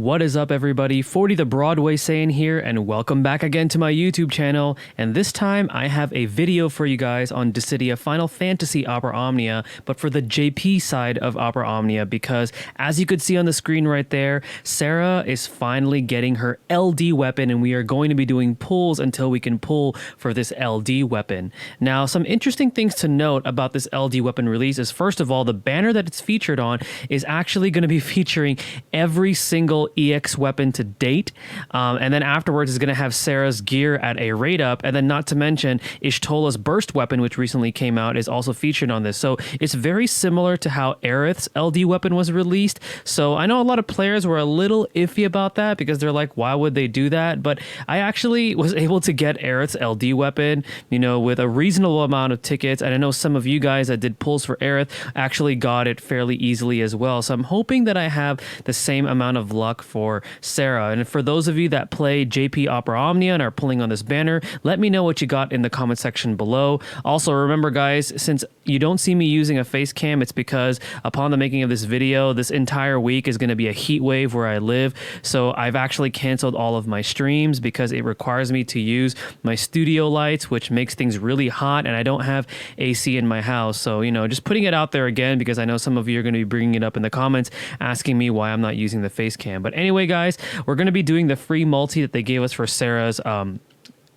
What is up, everybody? 40 the Broadway Saiyan here, and welcome back again to my YouTube channel. And this time I have a video for you guys on Dissidia Final Fantasy Opera Omnia, but for the JP side of Opera Omnia, because as you could see on the screen right there, Serah is finally getting her LD weapon, and we are going to be doing pulls until we can pull for this LD weapon. Now, some interesting things to note about this LD weapon release is, first of all, the banner that it's featured on is actually going to be featuring every single EX weapon to date, and then afterwards is going to have Serah's gear at a rate up, and then not to mention Ishtola's burst weapon, which recently came out, is also featured on this. So it's very similar to how Aerith's LD weapon was released. So I know a lot of players were a little iffy about that because they're like, why would they do that? But I actually was able to get Aerith's LD weapon, you know, with a reasonable amount of tickets, and I know some of you guys that did pulls for Aerith actually got it fairly easily as well. So I'm hoping that I have the same amount of luck for Serah. And for those of you that play JP Opera Omnia and are pulling on this banner, let me know what you got in the comment section below. Also, remember guys, since you don't see me using a face cam, it's because upon the making of this video, this entire week is going to be a heat wave where I live. So I've actually canceled all of my streams because it requires me to use my studio lights, which makes things really hot, and I don't have AC in my house. So, you know, just putting it out there again, because I know some of you are going to be bringing it up in the comments asking me why I'm not using the face cam. But anyway guys, we're going to be doing the free multi that they gave us for Serah's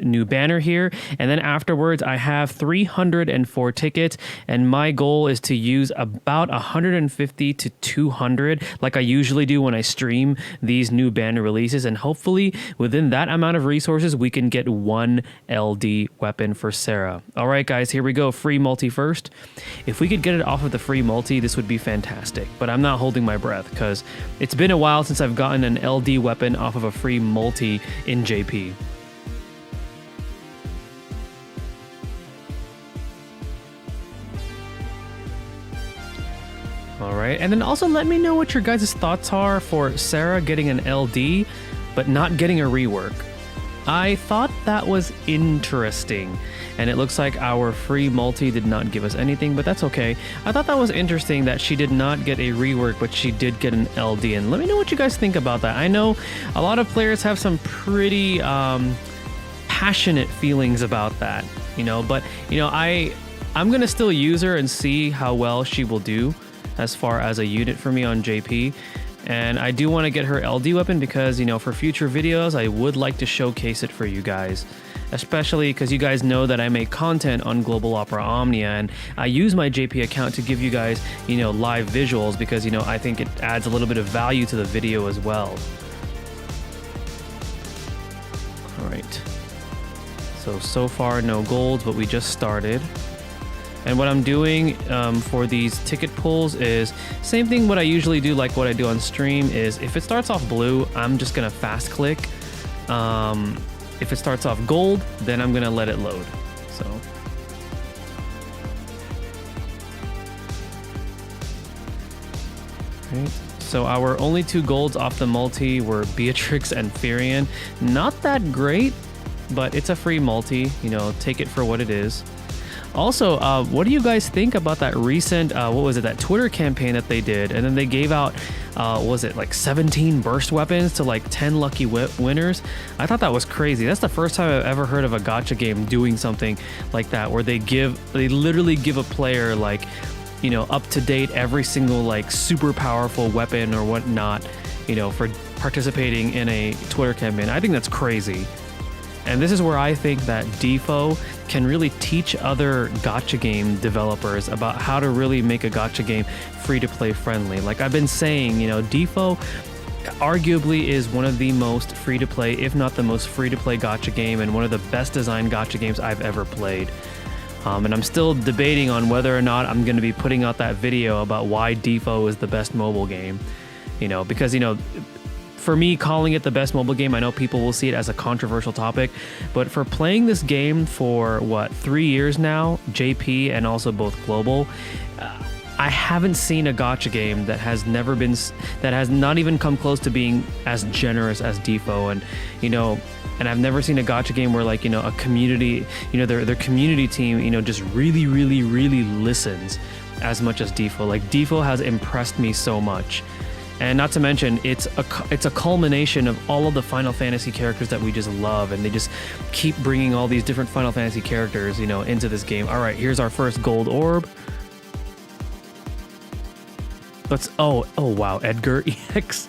new banner here, and then afterwards I have 304 tickets, and my goal is to use about 150 to 200 like I usually do when I stream these new banner releases, and hopefully within that amount of resources we can get one LD weapon for Serah. All right guys, here we go. Free multi first. If we could get it off of the free multi, this would be fantastic, but I'm not holding my breath because it's been a while since I've gotten an LD weapon off of a free multi in JP. All right, and then also let me know what your guys' thoughts are for Serah getting an LD, but not getting a rework. I thought that was interesting, and it looks like our free multi did not give us anything, but that's okay. I thought that was interesting that she did not get a rework, but she did get an LD, and let me know what you guys think about that. I know a lot of players have some pretty passionate feelings about that, you know, but, you know, I'm going to still use her and see how well she will do as far as a unit for me on JP. And I do want to get her LD weapon because, you know, for future videos I would like to showcase it for you guys, especially because you guys know that I make content on Global Opera Omnia, and I use my JP account to give you guys, you know, live visuals because, you know, I think it adds a little bit of value to the video as well. All right, so far no golds, but we just started. And what I'm doing for these ticket pulls is same thing what I usually do, like what I do on stream, is if it starts off blue, I'm just gonna fast click. If it starts off gold, then I'm gonna let it load. So right. So our only two golds off the multi were Beatrix and Firion. Not that great, but it's a free multi, you know, take it for what it is. Also, what do you guys think about that recent, what was it, that Twitter campaign that they did? And then they gave out, was it like 17 burst weapons to like 10 lucky winners? I thought that was crazy. That's the first time I've ever heard of a gacha game doing something like that, where they literally give a player like, you know, up to date every single like super powerful weapon or whatnot, you know, for participating in a Twitter campaign. I think that's crazy. And this is where I think that DFFOO can really teach other gacha game developers about how to really make a gacha game free-to-play friendly. Like I've been saying, you know, DFFOO arguably is one of the most free-to-play, if not the most free-to-play gacha game, and one of the best designed gacha games I've ever played. And I'm still debating on whether or not I'm going to be putting out that video about why DFFOO is the best mobile game. You know, because, you know, for me, calling it the best mobile game, I know people will see it as a controversial topic, but for playing this game for, what, 3 years now, JP and also both global, I haven't seen a gacha game that has not even come close to being as generous as DFFOO. And, you know, and I've never seen a gacha game where, like, you know, a community, you know, their community team, you know, just really listens as much as DFFOO. Like, DFFOO has impressed me so much. And not to mention, it's a culmination of all of the Final Fantasy characters that we just love, and they just keep bringing all these different Final Fantasy characters, you know, into this game. All right, here's our first gold orb. Oh wow, Edgar EX.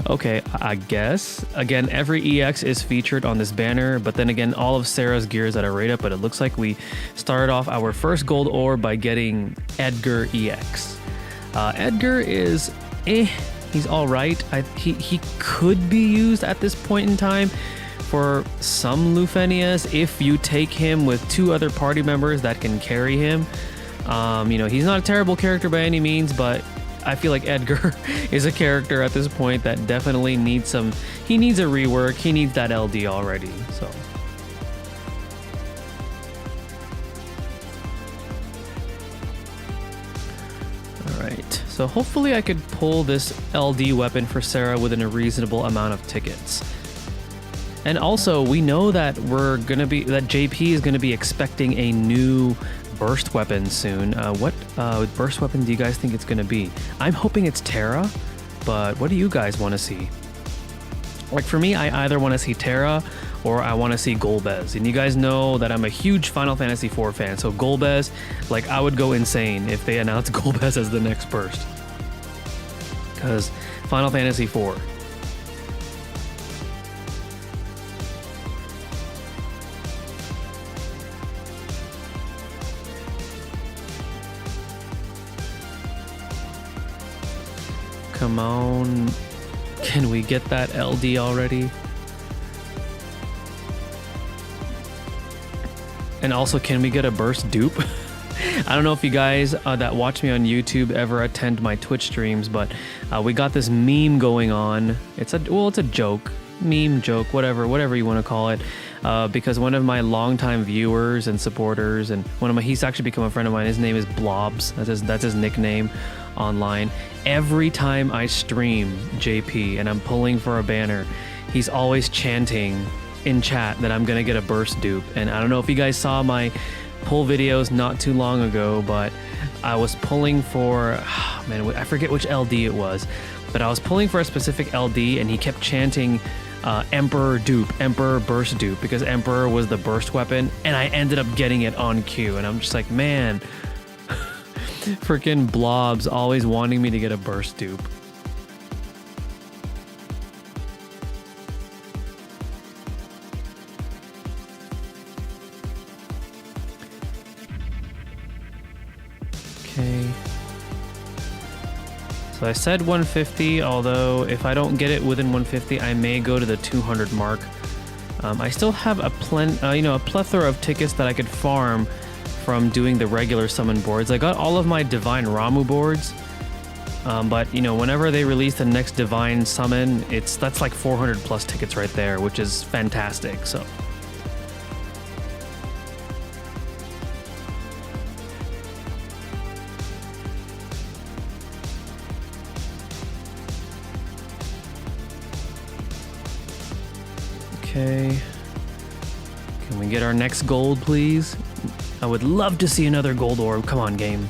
Okay, I guess. Again, every EX is featured on this banner, but then again, all of Serah's gears that are right up, but it looks like we started off our first gold orb by getting Edgar EX. Edgar is he's all right. He could be used at this point in time for some Lufenias if you take him with 2 other party members that can carry him. You know, he's not a terrible character by any means, but I feel like Edgar is a character at this point that definitely needs he needs a rework. He needs that LD already, so. Alright, so hopefully I could pull this LD weapon for Serah within a reasonable amount of tickets. And also, we know that that JP is gonna be expecting a new burst weapon soon. What burst weapon do you guys think it's gonna be? I'm hoping it's Terra, but what do you guys want to see? Like for me, I either want to see Terra or I want to see Golbez. And you guys know that I'm a huge Final Fantasy IV fan, so Golbez, like I would go insane if they announced Golbez as the next burst. Because Final Fantasy IV. Come on. Can we get that LD already? And also, can we get a burst dupe? I don't know if you guys that watch me on YouTube ever attend my Twitch streams, but we got this meme going on. It's a joke, meme joke, whatever you want to call it. Because one of my longtime viewers and supporters, and he's actually become a friend of mine. His name is Blobs. That's his nickname online. Every time I stream JP and I'm pulling for a banner, he's always chanting in chat that I'm gonna get a burst dupe. And I don't know if you guys saw my pull videos not too long ago, but I was pulling for, I forget which LD it was, but I was pulling for a specific LD and he kept chanting Emperor dupe, Emperor burst dupe, because Emperor was the burst weapon, and I ended up getting it on cue. And I'm just like, man, freaking Blobs always wanting me to get a burst dupe. Okay. So I said 150, although if I don't get it within 150, I may go to the 200 mark. I still have a plethora of tickets that I could farm from doing the regular summon boards. I got all of my Divine Ramu boards, but whenever they release the next Divine Summon, that's like 400 plus tickets right there, which is fantastic. So. Okay. Can we get our next gold, please? I would love to see another gold orb. Come on, game.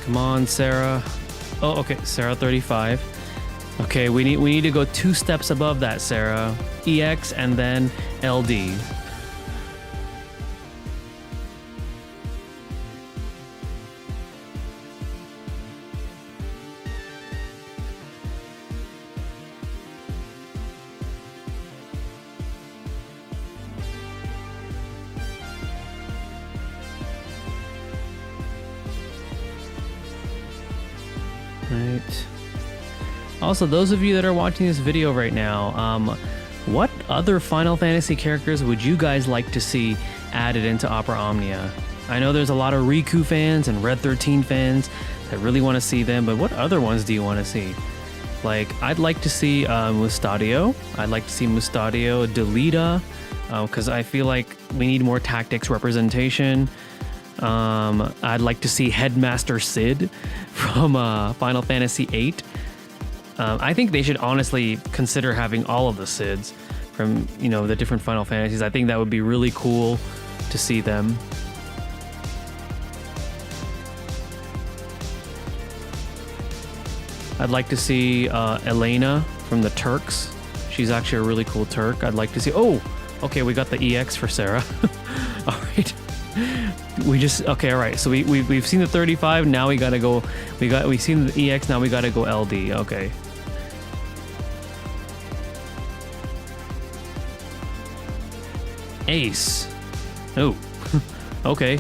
Come on, Serah. Oh, okay, Serah 35. Okay, we need to go 2 steps above that, Serah. EX and then LD. Right. Also, those of you that are watching this video right now, what other Final Fantasy characters would you guys like to see added into Opera Omnia? I know there's a lot of Riku fans and Red 13 fans that really want to see them, but what other ones do you want to see? Like, I'd like to see Mustadio. I'd like to see Mustadio, Delita, because I feel like we need more tactics representation. I'd like to see Headmaster Sid from Final Fantasy VIII. I think they should honestly consider having all of the Sids from, you know, the different Final Fantasies. I think that would be really cool to see them. I'd like to see Elena from the Turks. She's actually a really cool Turk. I'd like to see... Oh! Okay, we got the EX for Serah. Alright. Okay, alright. So we've seen the 35, now we gotta go... We've seen the EX, now we gotta go LD. Okay. Ace. Oh. Okay.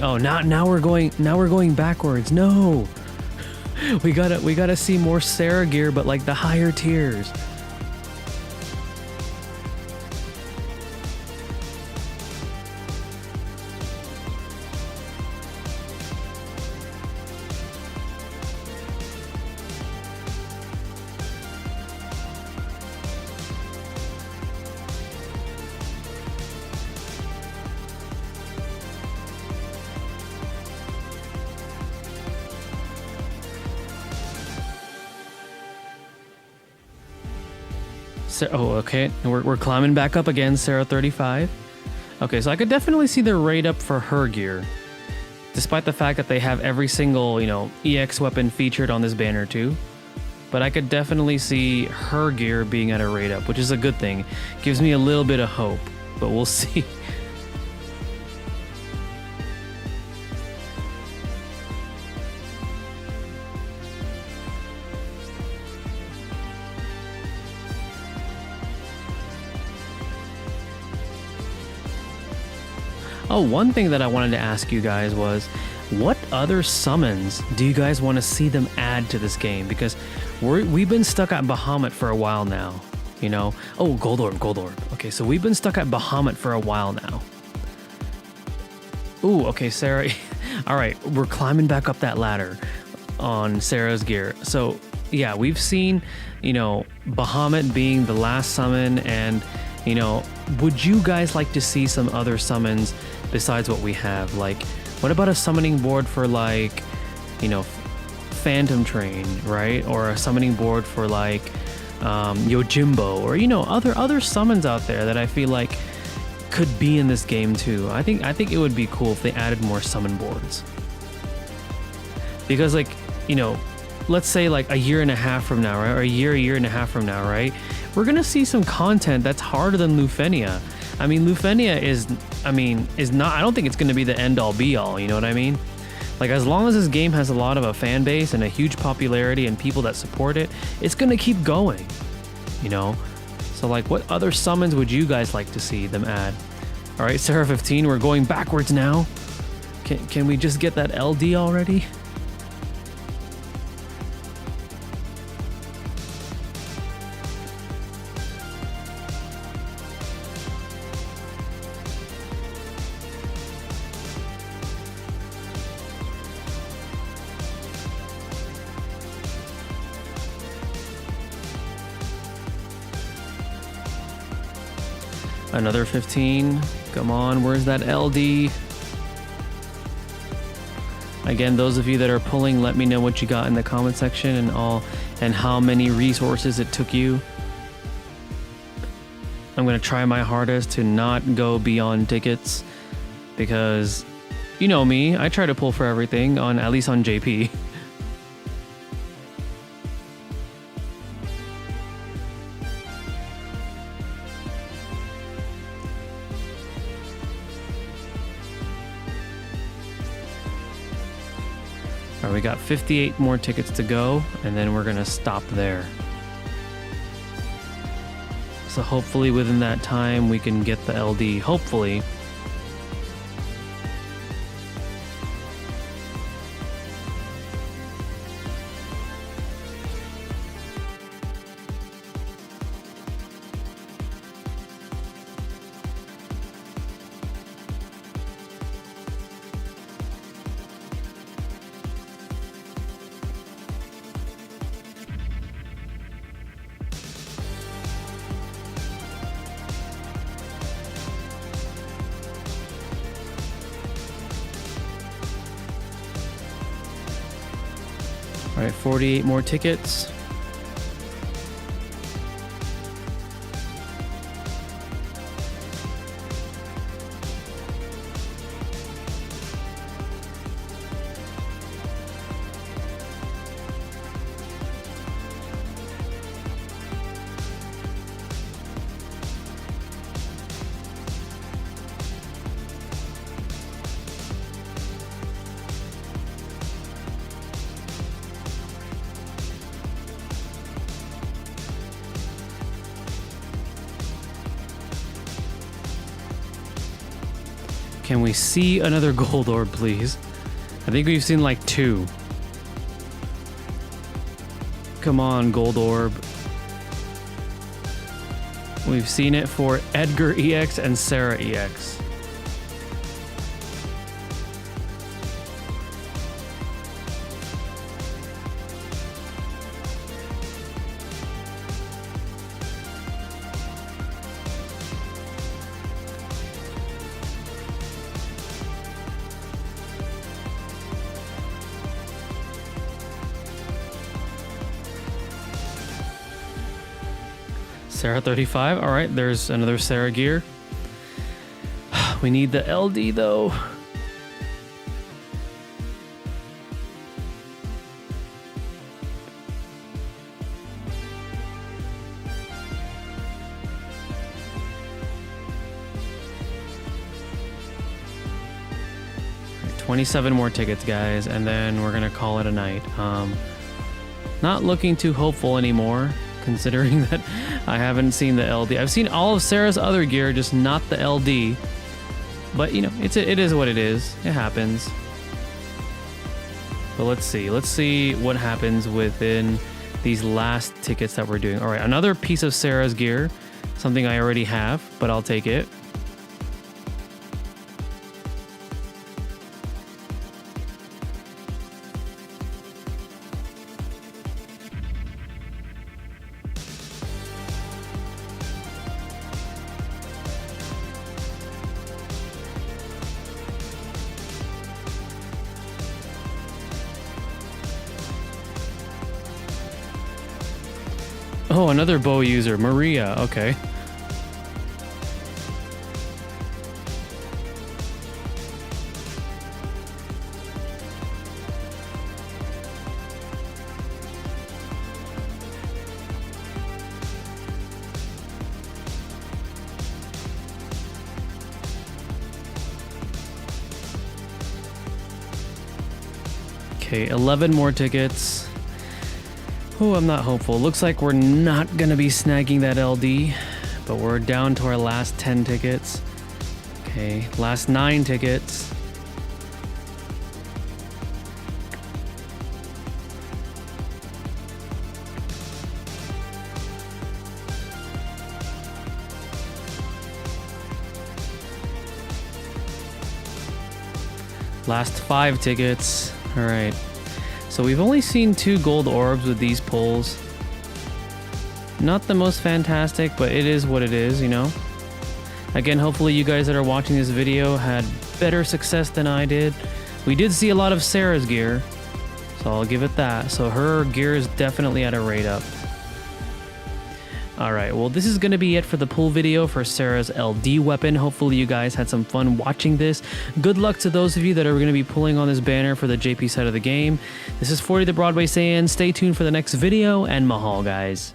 Oh, now we're going backwards. No. We gotta see more Serah gear, but like the higher tiers. Oh, okay. We're climbing back up again, Serah 35. Okay, so I could definitely see the rate up for her gear. Despite the fact that they have every single, you know, EX weapon featured on this banner too. But I could definitely see her gear being at a rate up, which is a good thing. Gives me a little bit of hope, but we'll see. Oh, one thing that I wanted to ask you guys was, what other summons do you guys want to see them add to this game? Because we've been stuck at Bahamut for a while now, you know? Oh, Gold Orb. Okay, so we've been stuck at Bahamut for a while now. Ooh, okay, Serah. All right, we're climbing back up that ladder on Serah's gear. So, yeah, we've seen, you know, Bahamut being the last summon, and, you know, would you guys like to see some other summons besides what we have? Like, what about a summoning board for, like, you know, Phantom Train, right? Or a summoning board for, like, Yojimbo, or, you know, other summons out there that I feel like could be in this game too. I think it would be cool if they added more summon boards. Because, like, you know, let's say like a year and a half from now, right? Or a year and a half from now, right? We're gonna see some content that's harder than Lufenia. I mean, Lufenia is not, I don't think it's gonna be the end all be all, you know what I mean? Like, as long as this game has a lot of a fan base and a huge popularity and people that support it, it's gonna keep going, you know? So, like, what other summons would you guys like to see them add? All right, Serah 15, we're going backwards now. Can we just get that LD already? Another 15. Come on, where's that LD? Again, those of you that are pulling, let me know what you got in the comment section and how many resources it took you. I'm gonna try my hardest to not go beyond tickets, because you know me, I try to pull for everything, at least on JP. We got 58 more tickets to go, and then we're gonna stop there. So hopefully within that time we can get the LD, hopefully. All right, 48 more tickets. Can we see another gold orb, please? I think we've seen like 2. Come on, gold orb. We've seen it for Edgar EX and Serah EX. Serah 35. All right, there's another Serah gear. We need the LD though. Right, 27 more tickets, guys, and then we're gonna call it a night. Not looking too hopeful anymore, considering that I haven't seen the LD. I've seen all of Serah's other gear, just not the LD. But, you know, it is what it is. It happens. But let's see. Let's see what happens within these last tickets that we're doing. All right, another piece of Serah's gear. Something I already have, but I'll take it. Oh, another bow user, Maria. Okay. Okay, 11 more tickets. Oh, I'm not hopeful. Looks like we're not gonna be snagging that LD, but we're down to our last 10 tickets. Okay, last 9 tickets. Last 5 tickets. All right. So we've only seen 2 gold orbs with these pulls. Not the most fantastic, but it is what it is, you know? Again, hopefully you guys that are watching this video had better success than I did. We did see a lot of Serah's gear, so I'll give it that. So her gear is definitely at a rate up. Alright, well this is going to be it for the pull video for Serah's LD weapon. Hopefully you guys had some fun watching this. Good luck to those of you that are going to be pulling on this banner for the JP side of the game. This is 40 the Broadway Saiyan. Stay tuned for the next video, and mahal, guys.